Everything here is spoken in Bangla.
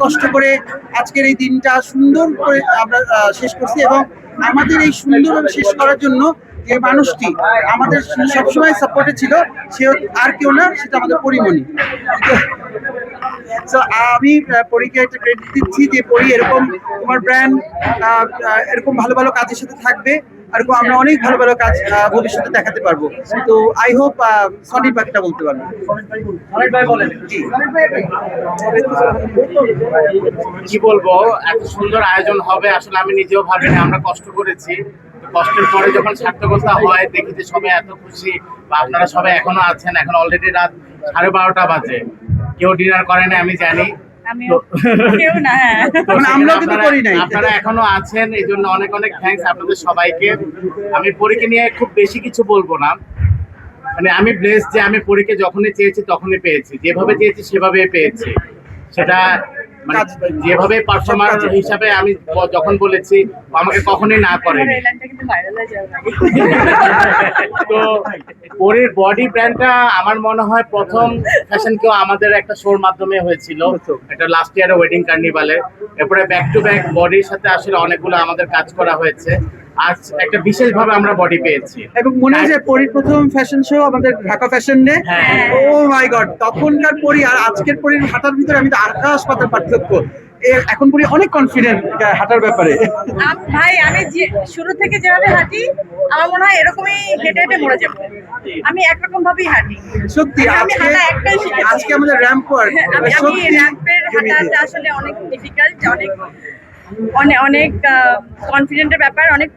কষ্ট করে আজকের এই দিনটা সুন্দর করে আমরা শেষ করছি, এবং আমাদের এই সুন্দরভাবে শেষ করার জন্য যে মানুষটি আমাদের সবসময় সাপোর্টে ছিল সে আর কেউ না, সেটা আমাদের পরিমণি। So, আমি পরীকে একটা ক্রেডিট দিচ্ছি যে পরি এরকম তোমার ব্র্যান্ড এরকম ভালো ভালো কাজের সাথে থাকবে, আর আমরা অনেক ভালো ভালো কাজ ভবিষ্যতে দেখাতে পারবো। তো আই হোপ সনির বাকিটা বলতে পারবো। কি বলবো, এত সুন্দর আয়োজন হবে আসলে আমি নিজেও ভাবিনি। আমরা কষ্ট করেছি, কষ্টের পরে যখন সার্থকতা হয় দেখি যে সবাই এত খুশি, বা আপনারা সবাই এখনো আছেন। এখন অলরেডি রাত 12:30 বাজে, কেউ ডিনার করে না আমি জানি, আপনারা এখনো আছেন, এই জন্য অনেক অনেক থ্যাঙ্কস আপনাদের সবাইকে। আমি পরীকে নিয়ে খুব বেশি কিছু বলবো না, মানে আমি ব্লেস যে আমি পরীকে যখনই চেয়েছি তখনই পেয়েছি, যেভাবে চেয়েছি সেভাবেই পেয়েছি। সেটা মানে যেভাবে পারফর্মার হিসাবে আমি যখন বলেছি আমাকে কখনোই না করেনি। তো পরীর বডি ব্র্যান্ডটা আমার মনে হয় প্রথম ফ্যাশন কেউ আমাদের একটা শোর মাধ্যমে হয়েছিল, একটা লাস্ট ইয়ারে ওয়েডিং কার্নিভালে। এরপরে ব্যাক টু ব্যাক বডির সাথে আসলে অনেকগুলো আমাদের কাজ করা হয়েছে। আজ একটা বিশেষ ভাবে আমরা বডি পেয়েছি, এবং মনে হয় যে পরীর প্রথম ফ্যাশন শো আমাদের ঢাকা ফ্যাশন ডে, ও মাই গড, তখনকার পরী আর আজকের পরীর হাঁটার ভিতরে আমি তো আকাশ পাতাল পার্থক্য। এখন পরী অনেক কনফিডেন্ট হাঁটার ব্যাপারে। ভাই আমি শুরু থেকে যেভাবে হাঁটি আমার মনে হয় এরকমই হেঁটে হেঁটে মরে যাবো। আমি একরকম ভাবেই হাঁটি সত্যি। আমি হাঁটা একটাই শিখেছি, আজকে আমাদের র্যাম্প ওয়ার্ক, আমি র্যাম্পের হাঁটাটা আসলে অনেক ডিফিকাল্ট, অনেক অনেক অনেক কনফিডেন্টের ব্যাপার, অনেক